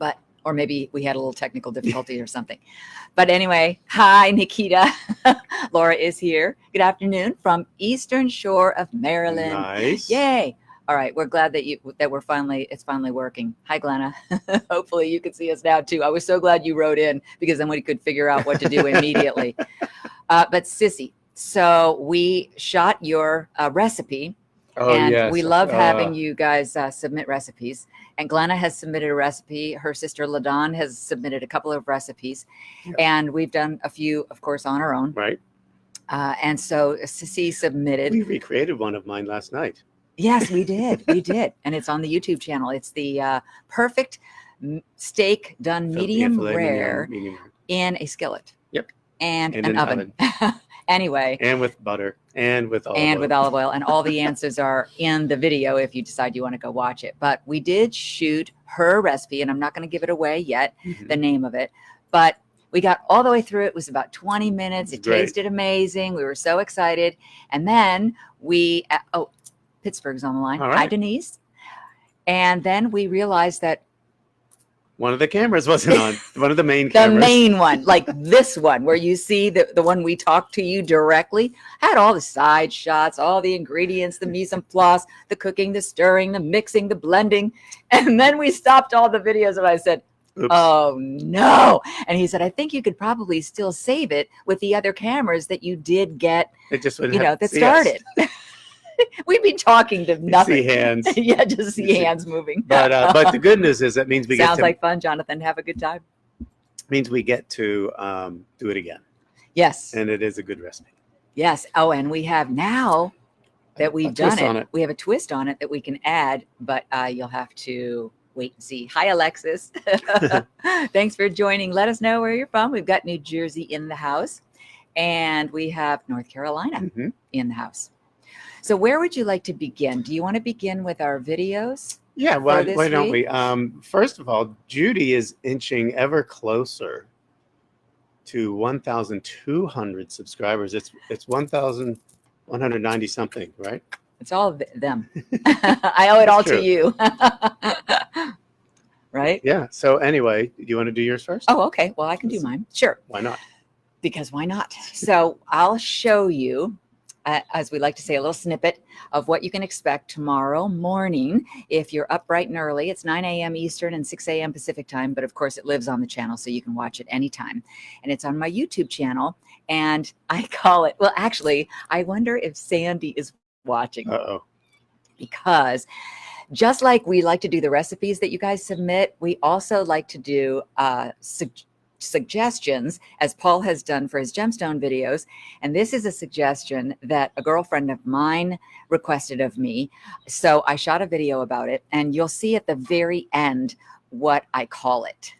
but, or maybe we had a little technical difficulty or something. But anyway, hi, Nikita. Laura is here. Good afternoon from Eastern Shore of Maryland. Nice. Yay. All right. We're glad that it's finally working. Hi, Glenna. Hopefully you can see us now too. I was so glad you wrote in because then we could figure out what to do immediately. But Sissy, so we shot your recipe. Oh, and yes. we love having you guys submit recipes. And Glenna has submitted a recipe. Her sister LaDawn has submitted a couple of recipes. Yeah. And we've done a few, of course, on our own. Right. And so Sissy submitted. We recreated one of mine last night. Yes, we did. We did. And it's on the YouTube channel. It's the perfect steak done medium rare in a skillet. Yep. And an oven. Anyway. And with butter and with olive oil. And with olive oil. And all the answers are in the video if you decide you want to go watch it. But we did shoot her recipe, and I'm not going to give it away yet, the name of it. But we got all the way through. It was about 20 minutes. It tasted amazing. We were so excited. And then we, Pittsburgh's on the line. Right. Hi, Denise. And then we realized that one of the cameras wasn't on. One of the main cameras. The main one, like this one, where you see the one we talked to you directly, had all the side shots, all the ingredients, the mise en place, the cooking, the stirring, the mixing, the blending. And then we stopped all the videos and I said, oops. Oh no. And he said, I think you could probably still save it with the other cameras that you did get, that started. We'd be talking to nothing. See hands. Yeah, just see hands moving. But the good news is that means we Sounds like fun, Jonathan. Have a good time. Means we get to do it again. Yes. And it is a good recipe. Yes. Oh, and we have now that we've done it, we have a twist on it that we can add, but you'll have to wait and see. Hi, Alexis. Thanks for joining. Let us know where you're from. We've got New Jersey in the house, and we have North Carolina in the house. So where would you like to begin? Do you want to begin with our videos? Yeah, why don't we? First of all, Judy is inching ever closer to 1,200 subscribers. It's 1,190 something, right? It's all of them. I owe it all to you. Right? Yeah. So anyway, do you want to do yours first? Oh, okay. Well, I can do mine. Sure. Why not? Because why not? So I'll show you, as we like to say, a little snippet of what you can expect tomorrow morning if you're up bright and early. It's 9 a.m. Eastern and 6 a.m. Pacific time, but of course it lives on the channel, so you can watch it anytime. And it's on my YouTube channel, and I call it, well, actually, I wonder if Sandy is watching. Uh-oh. Because just like we like to do the recipes that you guys submit, we also like to do suggestions, as Paul has done for his gemstone videos. And this is a suggestion that a girlfriend of mine requested of me. So I shot a video about it, and you'll see at the very end what I call it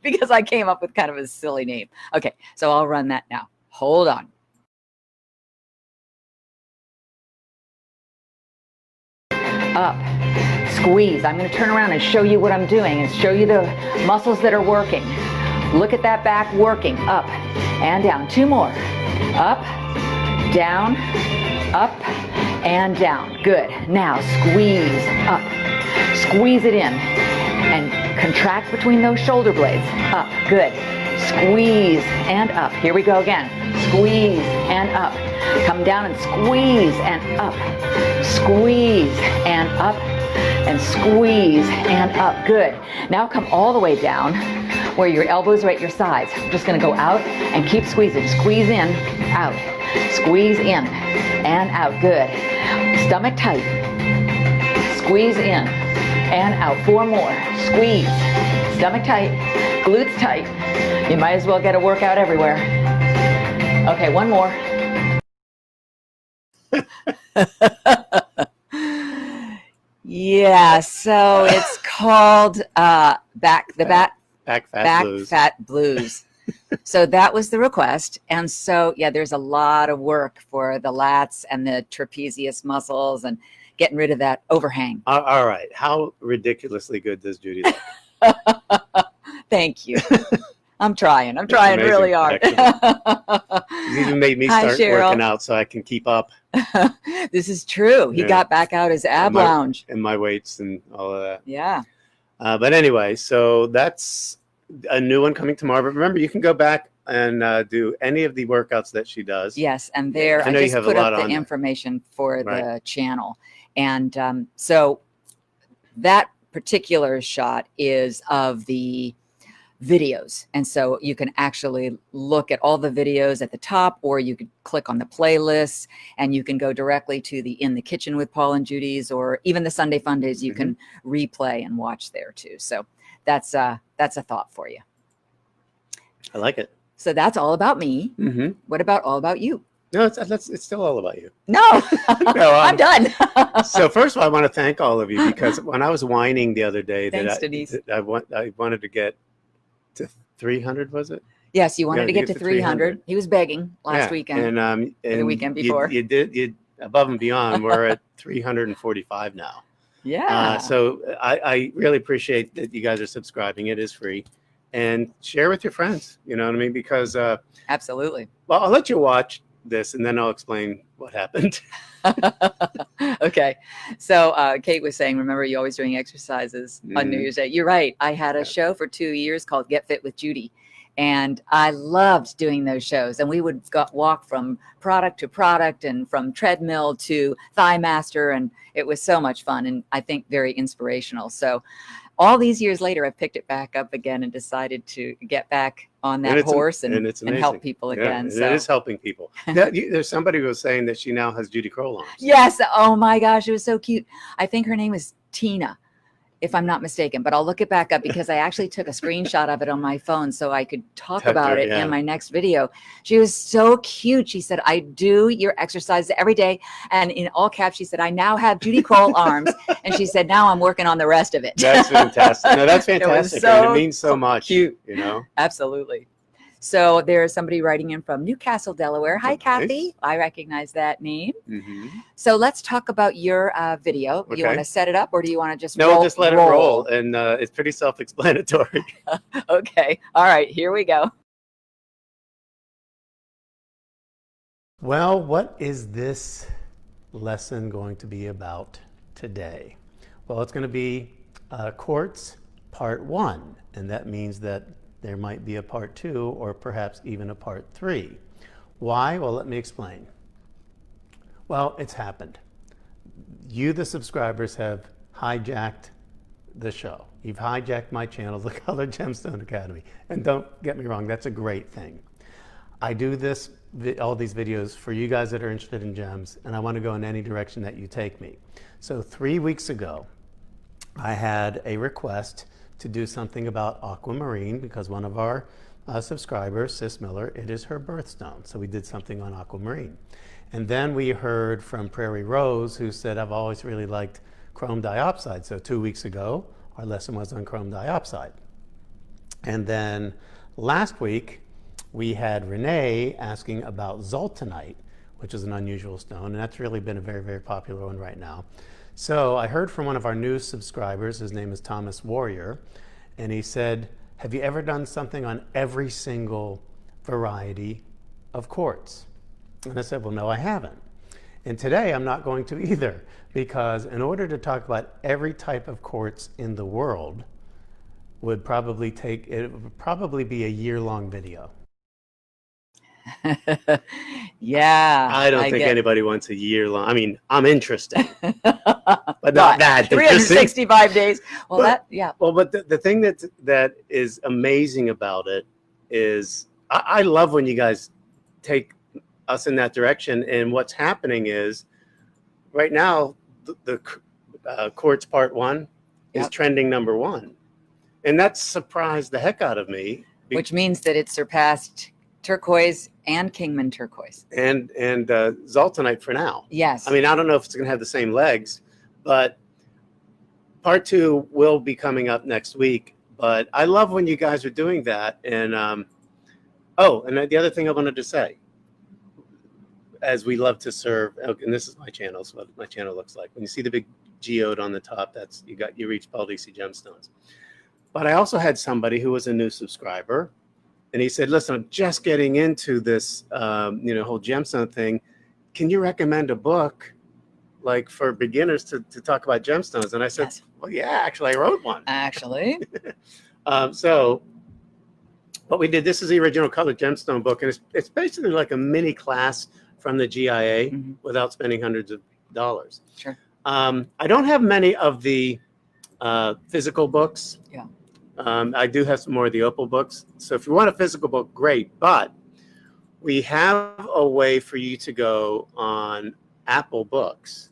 because I came up with kind of a silly name. Okay, so I'll run that now. Hold on. Up, squeeze. I'm going to turn around and show you what I'm doing and show you the muscles that are working. Look at that back working. Up and down. Two more. Up, down, up, and down. Good. Now squeeze up. Squeeze it in and contract between those shoulder blades. Up. Good. Squeeze and up. Here we go again. Squeeze and up. Come down and squeeze and up. Squeeze and up and squeeze and up. Good. Now come all the way down where your elbows are at your sides. I'm just going to go out and keep squeezing. Squeeze in, out. Squeeze in and out. Good. Stomach tight. Squeeze in and out. Four more. Squeeze. Stomach tight. Glutes tight. You might as well get a workout everywhere. Okay, one more. Yeah, so it's called Back Fat Blues. So that was the request. And so, yeah, there's a lot of work for the lats and the trapezius muscles and getting rid of that overhang. All right. How ridiculously good does Judy look? Thank you. I'm trying really hard. He's even made me start working out so I can keep up. This is true. He got back out his ab lounge. And my weights and all of that. Yeah. But anyway, so that's a new one coming tomorrow. But remember, you can go back and do any of the workouts that she does. Yes, and there I I know you just have a put lot up the on there. information for Right. the channel, and so that particular shot is of the videos, and so you can actually look at all the videos at the top, or you could click on the playlists and you can go directly to the In the Kitchen with Paul and Judy's, or even the Sunday Fun Days you can replay and watch there too. So that's a thought for you. I like it. So that's all about me. Mm-hmm. What about all about you? No, it's still all about you. No, No, I'm done. So first of all, I want to thank all of you, because when I was whining the other day Thanks, Denise. that I wanted to get to 300, was it? Yes, you wanted Yeah, to get to 300. He was begging last weekend. And the weekend before. You above and beyond. We're at 345 now. Yeah. So I really appreciate that you guys are subscribing. It is free, and share with your friends. You know what I mean? Because absolutely. Well, I'll let you watch this, and then I'll explain what happened. Okay. So Kate was saying, remember, you always doing exercises on New Year's Day. You're right. I had a show for 2 years called Get Fit with Judy. And I loved doing those shows. And we would walk from product to product and from treadmill to Thigh Master. And it was so much fun, and I think very inspirational. So all these years later, I picked it back up again and decided to get back on that horse and help people again. So it is helping people. There's somebody who was saying that she now has Judy Crowell arms. Yes. Oh my gosh, it was so cute. I think her name is Tina, if I'm not mistaken, but I'll look it back up because I actually took a screenshot of it on my phone so I could talk about it in my next video. She was so cute. She said, I do your exercises every day. And in all caps, she said, I now have Judy Crowell arms. And she said, now I'm working on the rest of it. That's fantastic. No, that's fantastic. So and it means so much. Cute. You know? Absolutely. So there's somebody writing in from Newcastle, Delaware. Hi, Kathy. Nice. I recognize that name. Mm-hmm. So let's talk about your video. Okay. You want to set it up, or do you want to just just let it roll. And it's pretty self-explanatory. Okay. All right. Here we go. Well, what is this lesson going to be about today? Well, it's going to be Quartz Part 1. And that means that there might be a Part 2 or perhaps even a Part 3. Why? Well, let me explain. Well, it's happened. You, the subscribers, have hijacked the show. You've hijacked my channel, The Colored Gemstone Academy. And don't get me wrong, that's a great thing. I do all these videos for you guys that are interested in gems, and I want to go in any direction that you take me. So 3 weeks ago, I had a request to do something about aquamarine because one of our subscribers, Sis Miller, it is her birthstone. So we did something on aquamarine. And then we heard from Prairie Rose, who said, I've always really liked chrome diopside. So 2 weeks ago, our lesson was on chrome diopside. And then last week, we had Renee asking about zoltanite, which is an unusual stone. And that's really been a very, very popular one right now. So I heard from one of our new subscribers, his name is Thomas Warrior, and he said, have you ever done something on every single variety of quartz? And I said, well, no, I haven't. And today I'm not going to either, because in order to talk about every type of quartz in the world would probably be a year-long video. Yeah. I don't think anybody wants a year long. I mean, I'm interested, but not that. 365 days. Well, but the thing that is amazing about it is I love when you guys take us in that direction. And what's happening is right now, the Quartz Part 1 is trending #1. And that surprised the heck out of me. Which means that it surpassed turquoise and Kingman turquoise and zoltanite for now. Yes. I mean, I don't know if it's going to have the same legs, but Part 2 will be coming up next week. But I love when you guys are doing that. And and the other thing I wanted to say, as we love to serve, and this is my channel, so what my channel looks like. When you see the big geode on the top, that's you reach Paul DC Gemstones. But I also had somebody who was a new subscriber. And he said, listen, I'm just getting into this, whole gemstone thing. Can you recommend a book like for beginners to talk about gemstones. And I said, Yes. well, yeah, actually, I wrote one. Actually. So what we did, this is the original colored gemstone book, and it's basically like a mini class from the GIA without spending hundreds of dollars. Sure. I don't have many of the physical books. Yeah. I do have some more of the Opal books. So if you want a physical book, great. But we have a way for you to go on Apple Books.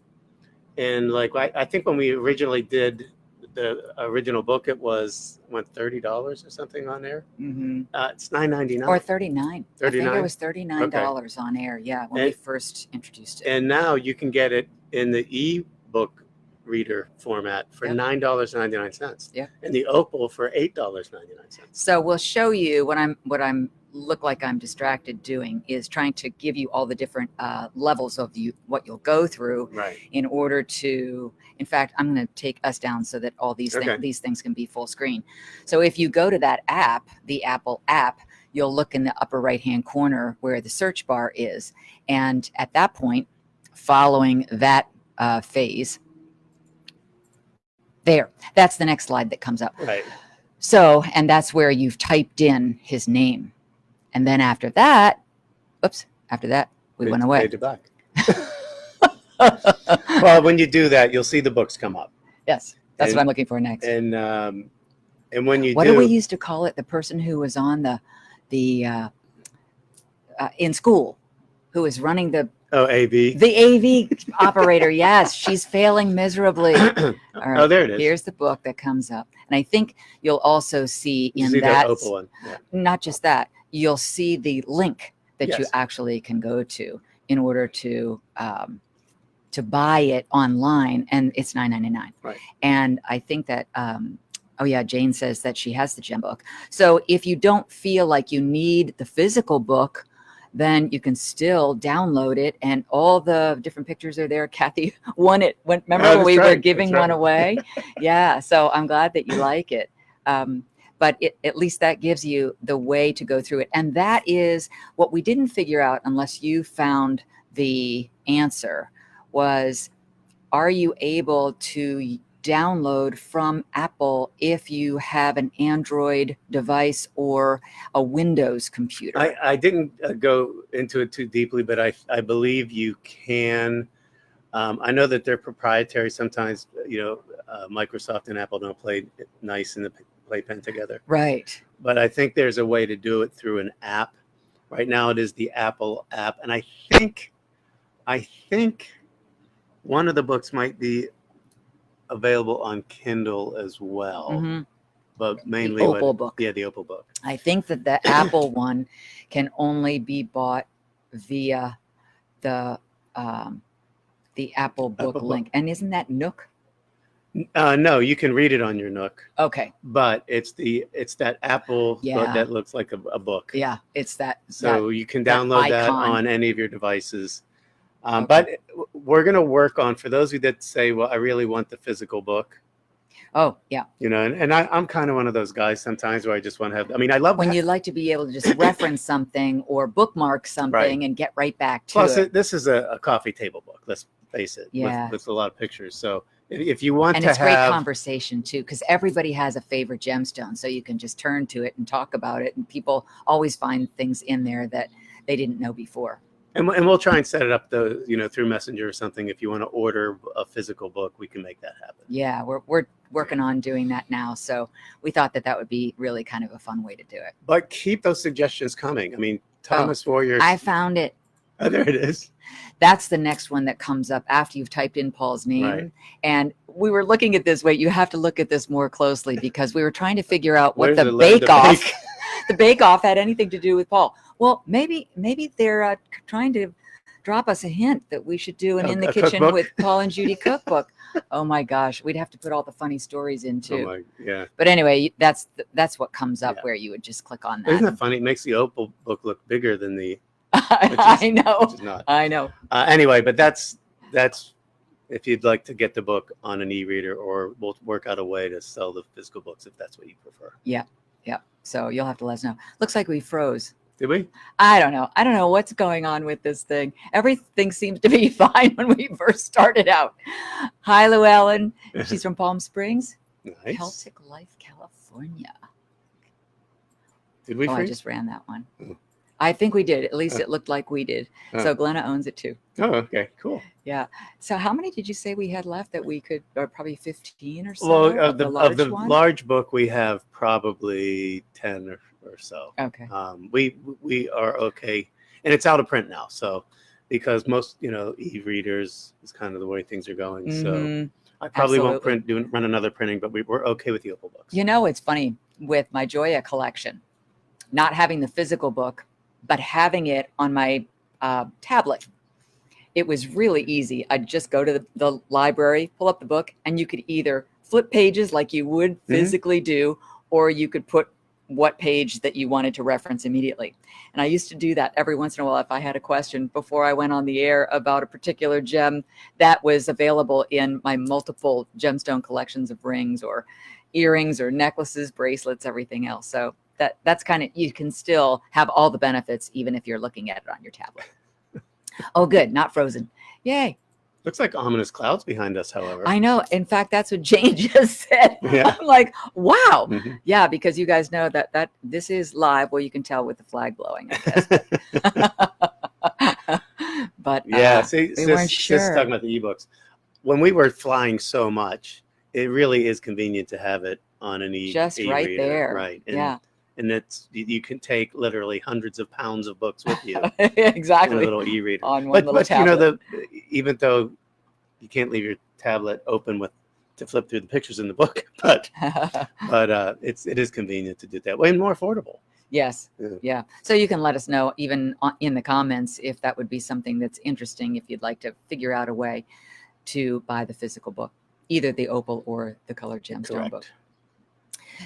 And like I think when we originally did the original book, it was $30 or something on there. It's $9.99 or $39. I think it was $39 Okay. on air. Yeah, when we first introduced it. And now you can get it in the e-book reader format for $9.99. Yeah. And the Opal for $8.99. So we'll show you what I'm look like I'm distracted doing is trying to give you all the different levels of what you'll go through Right. in order to, in fact, I'm going to take us down so that all these things can be full screen. So if you go to that app, the Apple app, you'll look in the upper right hand corner where the search bar is. And at that point, following that phase, that's the next slide that comes up. Right. So, and that's where you've typed in his name. And then after that, we went away. Fade to black. Well, when you do that, you'll see the books come up. Yes, that's what I'm looking for next. And when you what do we used to call it? The person who was on the in school, who was running the AV. The AV operator. Yes, she's failing miserably. All right, Oh, there it is. Here's the book that comes up, and I think you'll also see in that that Opal one. Yeah. Not just that, you'll see the link that you Yes. actually can go to in order to buy it online, and it's $9.99. Right. And I think that oh yeah, Jane says that she has the gem book. So if you don't feel like you need the physical book, then you can still download it, and all the different pictures are there. Kathy won it. Remember when we were giving one away? Yeah. So I'm glad that you like it. But at least that gives you the way to go through it. And that is what we didn't figure out unless you found the answer was, are you able to download from Apple if you have an Android device or a Windows computer? I didn't go into it too deeply, but I believe you can. I know that they're proprietary. Sometimes, Microsoft and Apple don't play nice in the playpen together. Right. But I think there's a way to do it through an app. Right now it is the Apple app. And I think one of the books might be available on Kindle as well. But mainly the Opal Book. Yeah, the Opal Book. I think that the Apple one can only be bought via the Apple Book link. And isn't that Nook? No, you can read it on your Nook. Okay. But it's that Apple book that looks like a book. Yeah, it's that. So you can download that on any of your devices. But we're going to work on, for those of you that say, well, I really want the physical book. Oh, yeah. And I'm kind of one of those guys sometimes where I just want to have, I love when you like to be able to just reference something or bookmark something and get right back to Plus, it. This is a coffee table book, let's face it, with a lot of pictures. So if you want to have... And it's great conversation, too, because everybody has a favorite gemstone. So you can just turn to it and talk about it. And people always find things in there that they didn't know before. And we'll try and set it up, through Messenger or something. If you want to order a physical book, we can make that happen. Yeah, we're working on doing that now. So we thought that would be really kind of a fun way to do it. But keep those suggestions coming. Thomas Warrior. I found it. Oh, there it is. That's the next one that comes up after you've typed in Paul's name. Right. And we were looking at this. Wait, you have to look at this more closely because we were trying to figure out what the bake-off, the bake-off had anything to do with Paul. Well, maybe they're trying to drop us a hint that we should do an In the Kitchen cookbook? with Paul and Judy cookbook. Oh my gosh, we'd have to put all the funny stories in too. Yeah. But anyway, that's what comes up where you would just click on that. Isn't that funny? It makes the Opal book look bigger than the... I know. Which is not. I know. Anyway, but that's if you'd like to get the book on an e-reader, or we'll work out a way to sell the physical books if that's what you prefer. Yeah. So you'll have to let us know. Looks like we froze. Did we? I don't know. I don't know what's going on with this thing. Everything seems to be fine when we first started out. Hi, Llewellyn. She's from Palm Springs. Nice. Celtic Life, California. Did we? Oh, I freeze? just ran that one. Oh. I think we did. At least it looked like we did. So Glenna owns it too. Oh, okay, cool. Yeah. So how many did you say we had left that we could, or probably 15 or so? Well, of the large one? large book, we have probably 10 or so. Okay. We are okay, and it's out of print now. So, because most e-readers is kind of the way things are going. So Mhm. I probably won't Absolutely. run another printing, but we're okay with the Opal books. You know, it's funny with my Joya collection, not having the physical book, but having it on my tablet. It was really easy. I'd just go to the library, pull up the book, and you could either flip pages like you would physically do, or you could put what page that you wanted to reference immediately. And I used to do that every once in a while if I had a question before I went on the air about a particular gem that was available in my multiple gemstone collections of rings or earrings or necklaces, bracelets, everything else. So that's kind of, you can still have all the benefits even if you're looking at it on your tablet. Oh, good. Not frozen. Yay. Looks like ominous clouds behind us, however. I know. In fact, that's what Jane just said. Yeah. I'm like, wow. Mhm. Yeah, because you guys know that this is live. Well, you can tell with the flag blowing, I guess. But Yeah, see, we weren't Sis sure. talking about the ebooks. When we were flying so much, it really is convenient to have it on an Just right e-reader, there. right? And, Yeah. and you can take literally hundreds of pounds of books with you in Exactly. a little e-reader. On one little tablet. Even though you can't leave your tablet open to flip through the pictures in the book, but it is convenient to do it that way and more affordable. Yes. Yeah. So you can let us know even in the comments if that would be something that's interesting, if you'd like to figure out a way to buy the physical book, either the Opal or the colored gemstone book.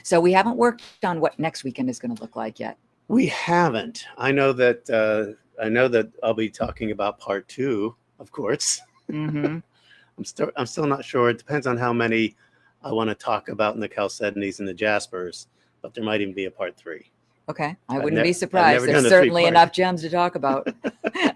So we haven't worked on what next weekend is going to look like yet. We haven't. I know that I'll be talking about part 2 of Quartz. Mm-hmm. I'm still not sure. It depends on how many I want to talk about in the chalcedonies and the jaspers, but there might even be a part 3. Okay. I wouldn't be I've surprised. never done There's the certainly 3-part. enough gems to talk about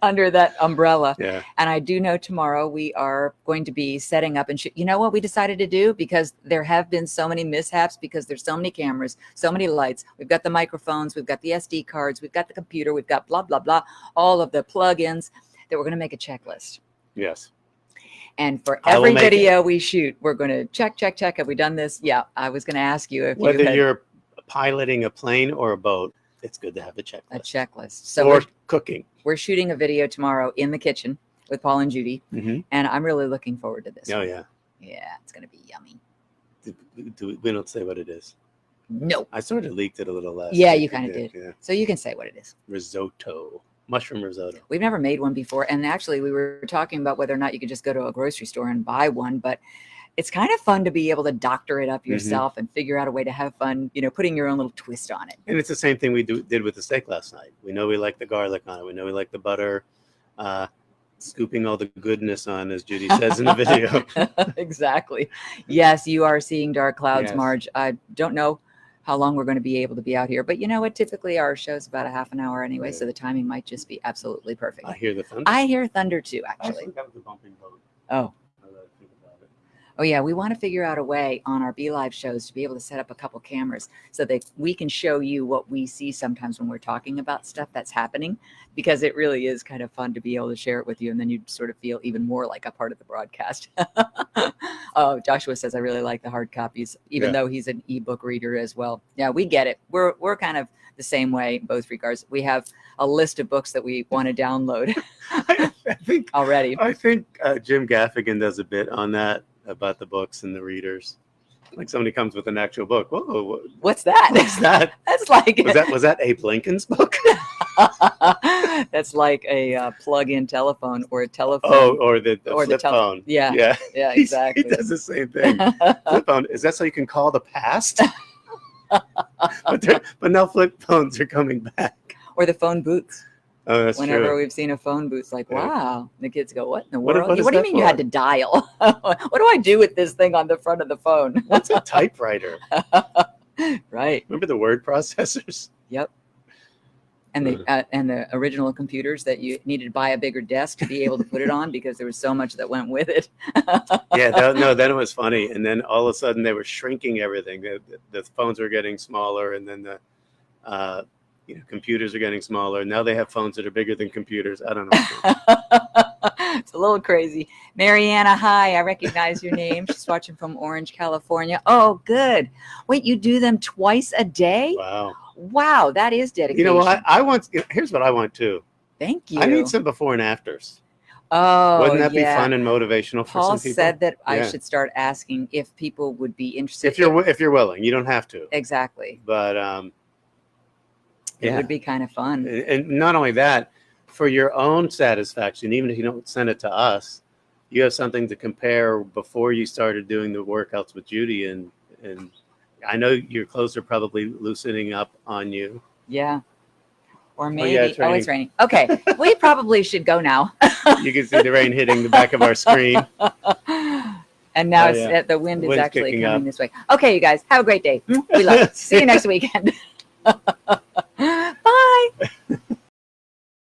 under that umbrella. Yeah. And I do know tomorrow we are going to be setting up and shoot. You know what we decided to do? Because there have been so many mishaps, because there's so many cameras, so many lights. We've got the microphones, we've got the SD cards, we've got the computer, we've got blah, blah, blah, all of the plugins, that we're going to make a checklist. Yes. And for I will every make video we shoot, we're going to check. Have we done this? Yeah. I was going to ask you if Whether you had you're piloting a plane or a boat, it's good to have a checklist. a checklist. So or cooking. we're shooting a video tomorrow in the kitchen with Paul and Judy, Mm-hmm. and I'm really looking forward to this. Oh, one. yeah. Yeah, it's going to be yummy. We don't say what it is. Nope. I sort of leaked it a little last Yeah, week. you kind of did. Yeah. So you can say what it is. Risotto. Mushroom risotto. We've never made one before. And actually, we were talking about whether or not you could just go to a grocery store and buy one. But it's kind of fun to be able to doctor it up yourself and figure out a way to have fun, putting your own little twist on it. And it's the same thing we did with the steak last night. We know we like the garlic on it. We know we like the butter. Scooping all the goodness on, as Judy says in the video. Exactly. Yes, you are seeing dark clouds, Yes. Marge. I don't know how long we're going to be able to be out here. But you know what? Typically our show's about a half an hour anyway, Right. so the timing might just be absolutely perfect. I hear the thunder. I hear thunder too, actually. That was a bumping boat. Oh. Now that I think about it. Oh yeah, we want to figure out a way on our Be Live shows to be able to set up a couple cameras so that we can show you what we see sometimes when we're talking about stuff that's happening, because it really is kind of fun to be able to share it with you, and then you sort of feel even more like a part of the broadcast. Oh, Joshua says I really like the hard copies, even though he's an ebook reader as well. Yeah, we get it. We're kind of the same way in both regards. We have a list of books that we want to download I think already. Jim Gaffigan does a bit on that about the books and the readers. Like somebody comes with an actual book. Whoa, What's that? what's that? That's like Was that Abe Lincoln's book? that's like a plug-in telephone or a telephone. Oh, or the Or the flip phone. yeah. Yeah. Yeah, exactly. He does the same thing. Flip phone. Is that so you can call the past? but now flip phones are coming back. Or the phone booths. Oh, that's Whenever true. we've seen a phone booth, it's like, Yeah. wow. The kids go, what in the What- world? what is What do you that mean you had for? to dial? What do I do with this thing on the front of the phone? What's a typewriter? Right. Remember the word processors? Yep. And the original computers that you needed to buy a bigger desk to be able to put it on because there was so much that went with it. Yeah, then it was funny. And then all of a sudden they were shrinking everything. The phones were getting smaller, and then the computers are getting smaller. Now they have phones that are bigger than computers. I don't know. It's a little crazy. Mariana, hi. I recognize your name. She's watching from Orange, California. Oh, good. Wait, you do them twice a day? Wow. Wow, that is dedication. You know what? Here's what I want too. Thank you. I need some before and afters. Oh, wouldn't that yeah. be fun and motivational for Paul some people? said that I Yeah. should start asking if people would be interested. If you're willing, you don't have to. Exactly. But It would be kind of fun. And not only that, for your own satisfaction, even if you don't send it to us, you have something to compare before you started doing the workouts with Judy, and I know your clothes are probably loosening up on you. Yeah. Or maybe, yeah, it's raining. it's raining. Okay, we probably should go now. You can see the rain hitting the back of our screen. And now yeah. the wind is Wind's actually kicking coming up. this way. Okay, you guys, have a great day. We love it. See you next weekend.